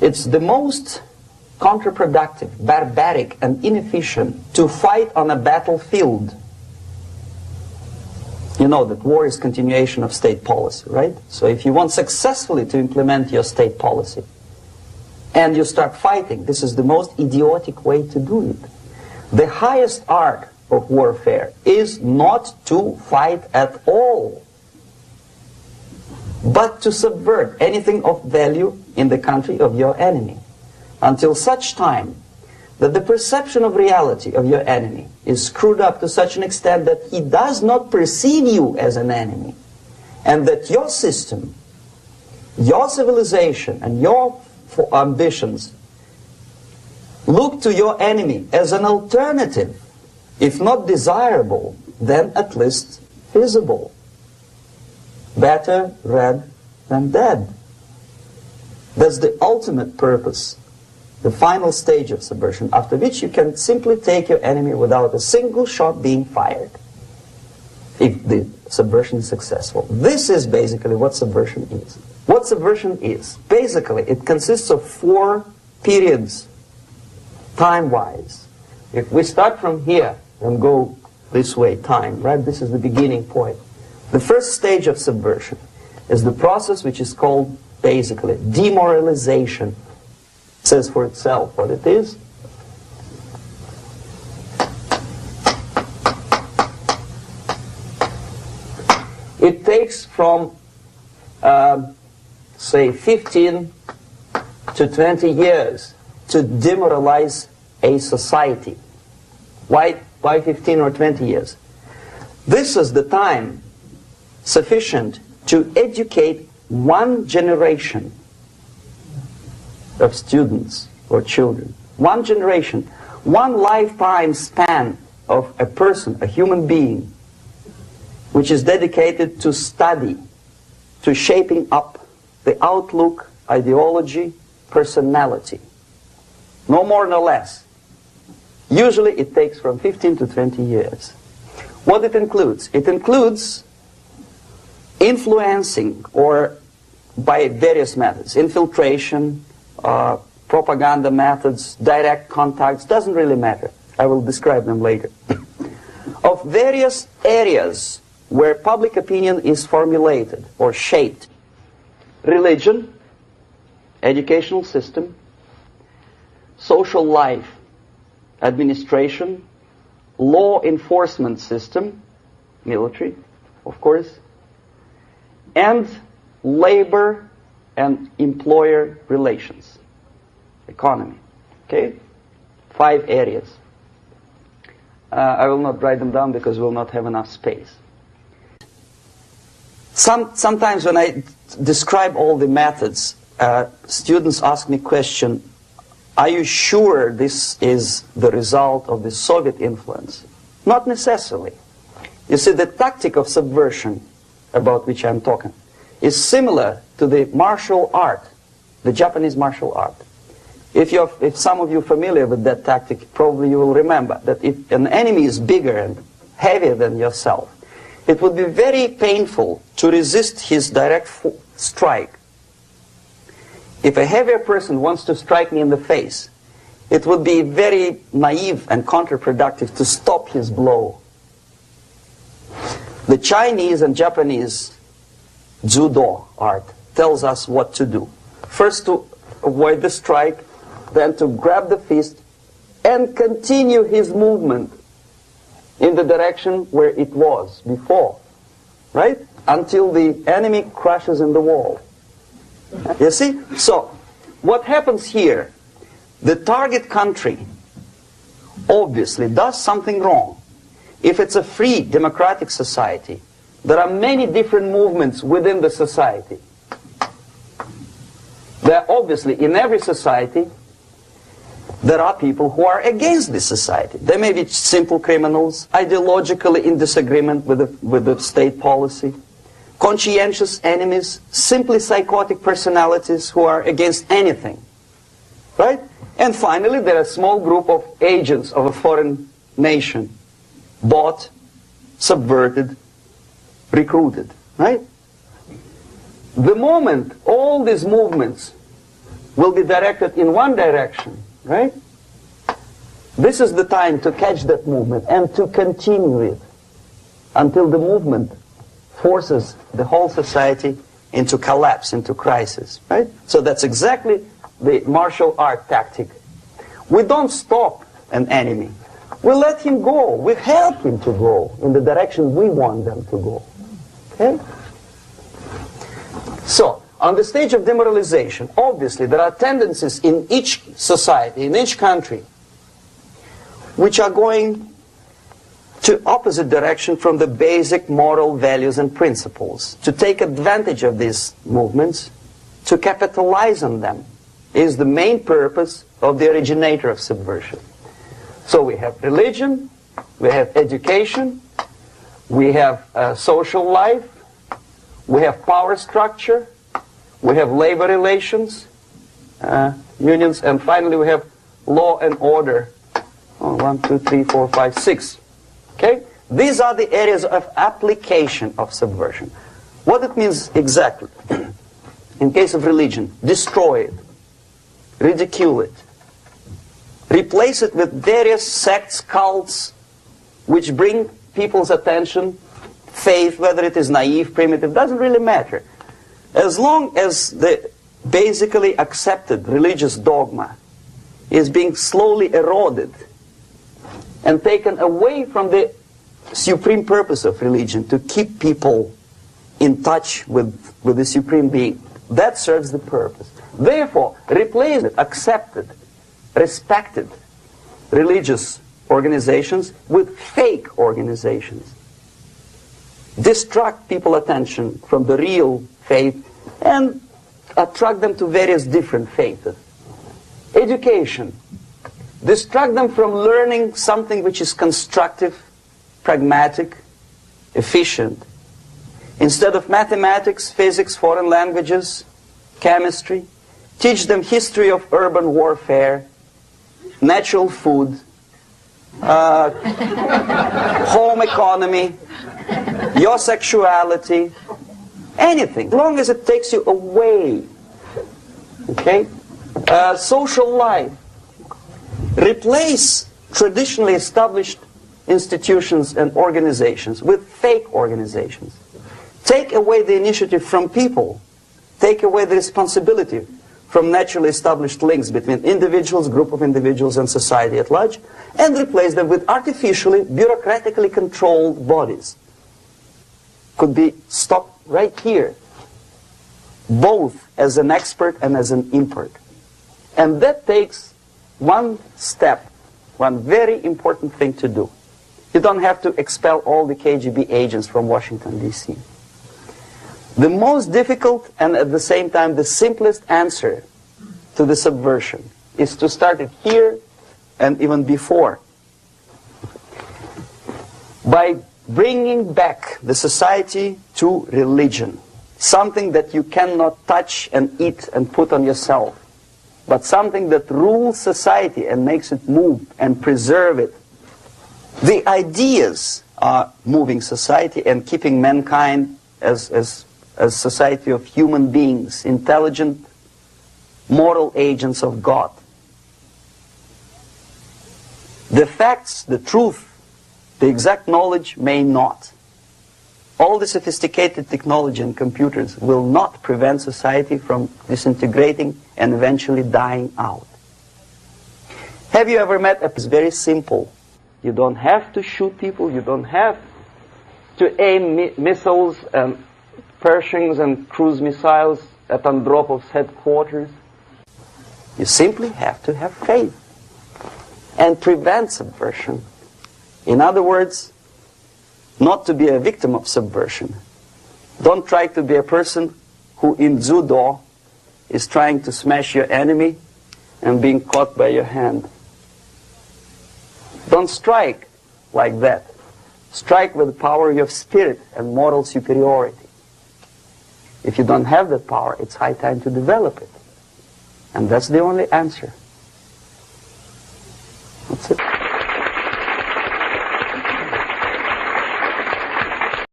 It's the most counterproductive, barbaric, and inefficient to fight on a battlefield. You know that war is continuation of state policy, right? So if you want successfully to implement your state policy, and you start fighting, this is the most idiotic way to do it. The highest art of warfare is not to fight at all, but to subvert anything of value in the country of your enemy, until such time that the perception of reality of your enemy is screwed up to such an extent that he does not perceive you as an enemy, and that your system, your civilization, and your ambitions look to your enemy as an alternative, if not desirable, then at least feasible. Better red than dead. That's the ultimate purpose, the final stage of subversion, after which you can simply take your enemy without a single shot being fired, if the subversion is successful. This is basically what subversion is. What subversion is, basically, it consists of 4 periods, time-wise. If we start from here and go this way, time, right? This is the beginning point. The first stage of subversion is the process which is called, basically, demoralization. It says for itself what it is. It takes from say 15 to 20 years to demoralize a society. Why 15 or 20 years? This is the time sufficient to educate one generation of students or children. One generation, one lifetime span of a person, a human being, which is dedicated to study, to shaping up the outlook, ideology, personality. No more, no less. Usually it takes from 15 to 20 years. What it includes? It includes influencing, or by various methods, infiltration, propaganda methods, direct contacts, doesn't really matter. I will describe them later. Of various areas where public opinion is formulated or shaped. Religion, educational system, social life, administration, law enforcement system, military, of course, and labor and employer relations, economy. Okay? 5 areas. I will not write them down because we will not have enough space. Sometimes when I describe all the methods, students ask me question, are you sure this is the result of the Soviet influence? Not necessarily. You see, the tactic of subversion, about which I'm talking, is similar to the martial art, the Japanese martial art. If some of you are familiar with that tactic, probably you will remember that if an enemy is bigger and heavier than yourself, it would be very painful to resist his direct strike. If a heavier person wants to strike me in the face, it would be very naive and counterproductive to stop his blow. The Chinese and Japanese judo art tells us what to do. First to avoid the strike, then to grab the fist and continue his movement in the direction where it was before, right? Until the enemy crashes in the wall. You see? So, what happens here? The target country obviously does something wrong. If it's a free democratic society, there are many different movements within the society. There are obviously, in every society, there are people who are against this society. They may be simple criminals, ideologically in disagreement with the state policy, conscientious enemies, simply psychotic personalities who are against anything. Right? And finally, there are a small group of agents of a foreign nation, bought, subverted, recruited. Right? The moment all these movements will be directed in one direction, right? This is the time to catch that movement and to continue it until the movement forces the whole society into collapse, into crisis, right? So that's exactly the martial art tactic. We don't stop an enemy. We let him go. We help him to go in the direction we want them to go. Okay? So, on the stage of demoralization, obviously there are tendencies in each society, in each country, which are going to opposite direction from the basic moral values and principles. To take advantage of these movements, to capitalize on them, is the main purpose of the originator of subversion. So we have religion, we have education, we have social life, we have power structure, we have labor relations, unions, and finally we have law and order. 1, 2, 3, 4, 5, 6. Okay? These are the areas of application of subversion. What it means exactly? In case of religion, destroy it, ridicule it, replace it with various sects, cults, which bring people's attention, faith, whether it is naive, primitive, doesn't really matter. As long as the basically accepted religious dogma is being slowly eroded and taken away from the supreme purpose of religion, to keep people in touch with the supreme being, that serves the purpose. Therefore, replace it, accepted, respected religious organizations with fake organizations. Distract people's attention from the real faith and attract them to various different faiths. Education. Distract them from learning something which is constructive, pragmatic, efficient. Instead of mathematics, physics, foreign languages, chemistry, teach them history of urban warfare, natural food, home economy, your sexuality, anything, as long as it takes you away. Okay? Social life. Replace traditionally established institutions and organizations with fake organizations. Take away the initiative from people. Take away the responsibility from naturally established links between individuals, group of individuals, and society at large, and replace them with artificially, bureaucratically controlled bodies. Could be stopped right here, both as an expert and as an import. And that takes one step, one very important thing to do. You don't have to expel all the KGB agents from Washington, D.C. The most difficult and at the same time the simplest answer to the subversion is to start it here and even before, by bringing back the society to religion, something that you cannot touch and eat and put on yourself, but something that rules society and makes it move and preserve it. The ideas are moving society and keeping mankind as a society of human beings, intelligent, moral agents of God. The facts, the truth, the exact knowledge may not. All the sophisticated technology and computers will not prevent society from disintegrating and eventually dying out. Have you ever met a... It's very simple. You don't have to shoot people. You don't have to aim missiles and Pershings and cruise missiles at Andropov's headquarters. You simply have to have faith and prevent subversion. In other words, not to be a victim of subversion. Don't try to be a person who in judo is trying to smash your enemy and being caught by your hand. Don't strike like that. Strike with the power of your spirit and moral superiority. If you don't have that power, it's high time to develop it. And that's the only answer. That's it.